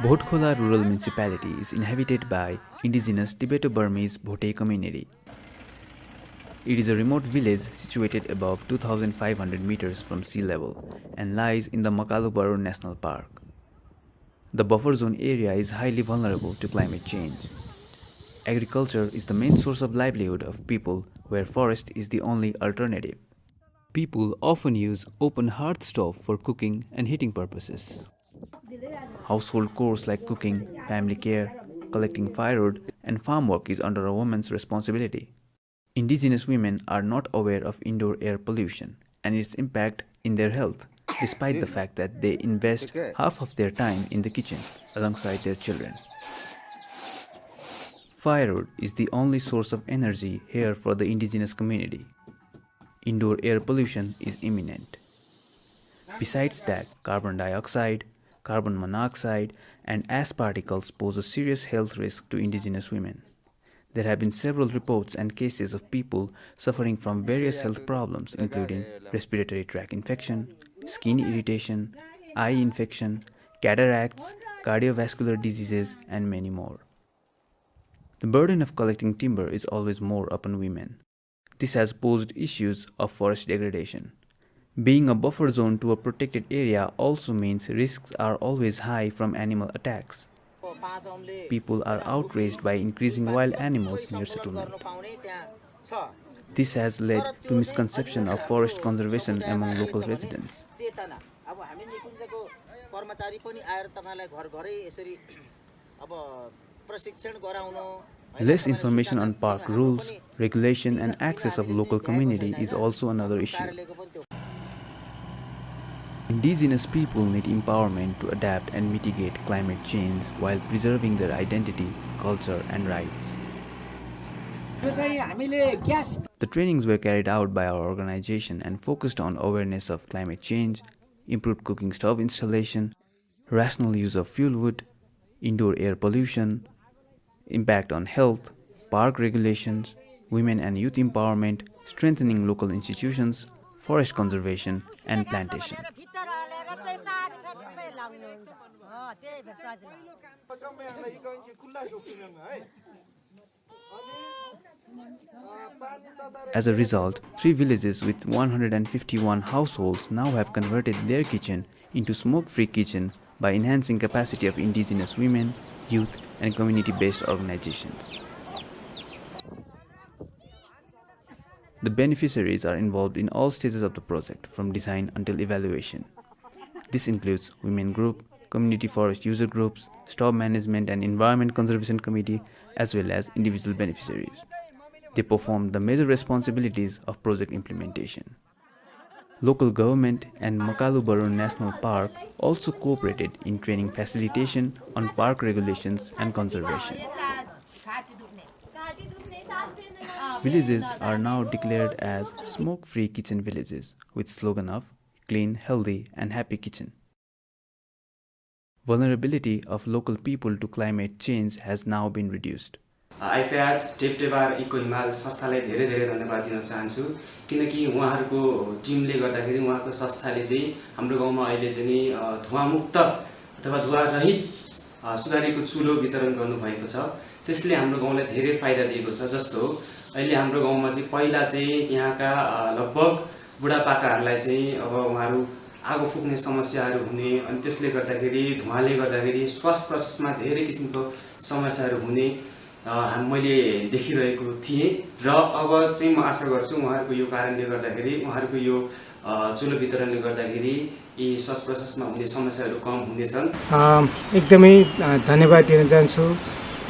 Bhotkhola rural municipality is inhabited by indigenous Tibeto-Burmese Bhote community. It is a remote village situated above 2,500 meters from sea level and lies in the Makalu National Park. The buffer zone area is highly vulnerable to climate change. Agriculture is the main source of livelihood of people where forest is the only alternative. People often use open hearth stove for cooking and heating purposes. Household chores like cooking, family care, collecting firewood, and farm work is under a woman's responsibility. Indigenous women are not aware of indoor air pollution and its impact in their health, despite the fact that they invest half of their time in the kitchen alongside their children. Firewood is the only source of energy here for the indigenous community. Indoor air pollution is imminent. Besides that, carbon dioxide, carbon monoxide, and ash particles pose a serious health risk to indigenous women. There have been several reports and cases of people suffering from various health problems including respiratory tract infection, skin irritation, eye infection, cataracts, cardiovascular diseases, and many more. The burden of collecting timber is always more upon women. This has posed issues of forest degradation. Being a buffer zone to a protected area also means risks are always high from animal attacks. People are outraged by increasing wild animals near settlement. This has led to misconception of forest conservation among local residents. Less information on park rules, regulation, and access of local community is also another issue. Indigenous people need empowerment to adapt and mitigate climate change while preserving their identity, culture, and rights. The trainings were carried out by our organization and focused on awareness of climate change, improved cooking stove installation, rational use of fuel wood, indoor air pollution, impact on health, park regulations, women and youth empowerment, strengthening local institutions, forest conservation, and plantation. As a result, 3 villages with 151 households now have converted their kitchen into smoke-free kitchen by enhancing capacity of indigenous women, youth, and community-based organizations. The beneficiaries are involved in all stages of the project, from design until evaluation. This includes women group, community forest user groups, stove management and environment conservation committee, as well as individual beneficiaries. They perform the major responsibilities of project implementation. Local government and Makalu National Park also cooperated in training facilitation on park regulations and conservation. Villages are now declared as smoke-free kitchen villages with slogan of clean, healthy, and happy kitchen. Vulnerability of local people to climate change has now been reduced. IFAD, टेप्टेबार Eco-Himal संस्थालाई धेरै धेरै धन्यवाद दिन चाहन्छु किनकि उहाँहरुको टिमले गर्दाखेरि उहाँको संस्थाले चाहिँ हाम्रो गाउँमा अहिले चाहिँ नि धुवामुक्त अथवा धुवा रहित सुधारेको चुलो वितरण गर्नु भएको छ त्यसले हाम्रो गाउँलाई धेरै फाइदा दिएको छ जस्तो अहिले हाम्रो गाउँमा चाहिँ पहिला चाहिँ यहाँका लगभग बुढापाकाहरुलाई चाहिँ अब उहाँहरु आगो फुक्ने समस्याहरु हुने अनि त्यसले गर्दाखेरि धुवाले गर्दाखेरि श्वास प्रश्वासमा धेरै किसिमको समस्याहरु हुने मैले देखिरहेको थिए र अब चाहिँ म आशा गर्छु उहाँहरुको यो कारणले गर्दाखेरि उहाँहरुको यो चुलो वितरणले गर्दाखेरि यी श्वास प्रश्वासमा हुने समस्याहरु कम हुनेछन्। एकदमै धन्यवाद दिन चाहन्छु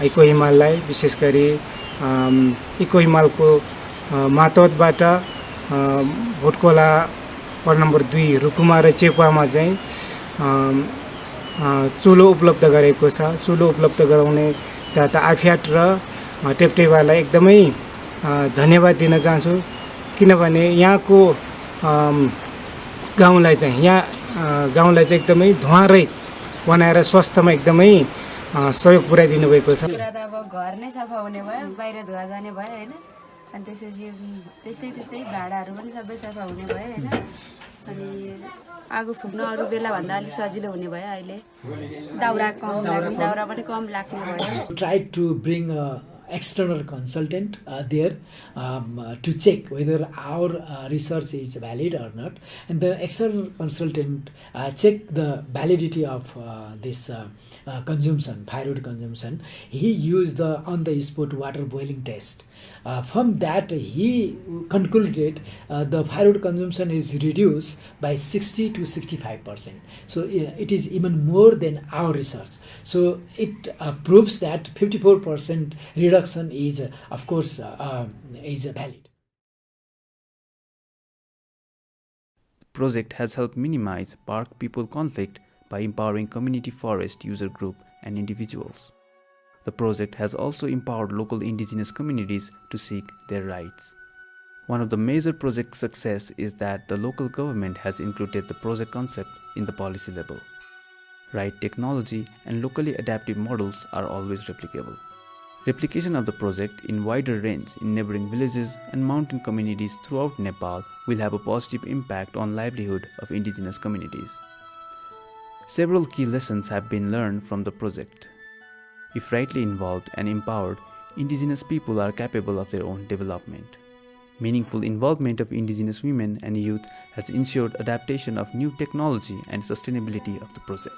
इको-हिमाललाई विशेष गरी इको-हिमालको मातहतबाट भोटकोला वार्ड नम्बर 2 रुकुमा र चेपामा चाहिँ चुलो उपलब्ध गरेको छ। चुलो उपलब्ध गराउने त आफियाट र टेप्टेवालाई एकदमै धन्यवाद दिन चाहन्छु किनभने यहाँको गाउँलाई चाहिँ एकदमै धुवारहित बनाएर स्वास्थ्यमा एकदमै सहयोग पुर्याइदिनु भएको छ। अब घर नै सफा हुने भयो बाहिर धुवा जाने भयो हैन अनि त्यसपछि त्यस्तै भाडाहरु पनि सबै सफा हुने भयो हैन अनि आगो फुक्न अरू बेलाभन्दा अलिक सजिलो हुने भयो अहिले दाउरा पनि कम लाग्ने भयो Tried to bring a external consultant there to check whether our research is valid or not, and the external consultant check the validity of this consumption, firewood consumption. He used the on-the-spot water boiling test. From that, he concluded the firewood consumption is reduced by 60 to 65%. So it is even more than our research. So it proves that 54% reduction is, of course, is valid. The project has helped minimize park-people conflict by empowering community forest user group and individuals. The project has also empowered local indigenous communities to seek their rights. One of the major project success is that the local government has included the project concept in the policy level. Right technology and locally adaptive models are always replicable. Replication of the project in wider range in neighboring villages and mountain communities throughout Nepal will have a positive impact on livelihood of indigenous communities. Several key lessons have been learned from the project. If rightly involved and empowered, indigenous people are capable of their own development. Meaningful involvement of indigenous women and youth has ensured adaptation of new technology and sustainability of the project.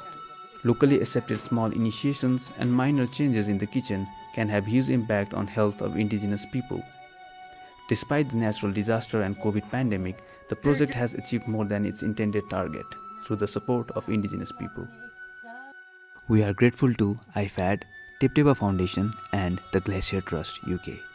Locally accepted small initiations and minor changes in the kitchen can have huge impact on health of indigenous people. Despite the natural disaster and COVID pandemic, the project has achieved more than its intended target through the support of indigenous people. We are grateful to IFAD, Tip Foundation and the Glacier Trust UK.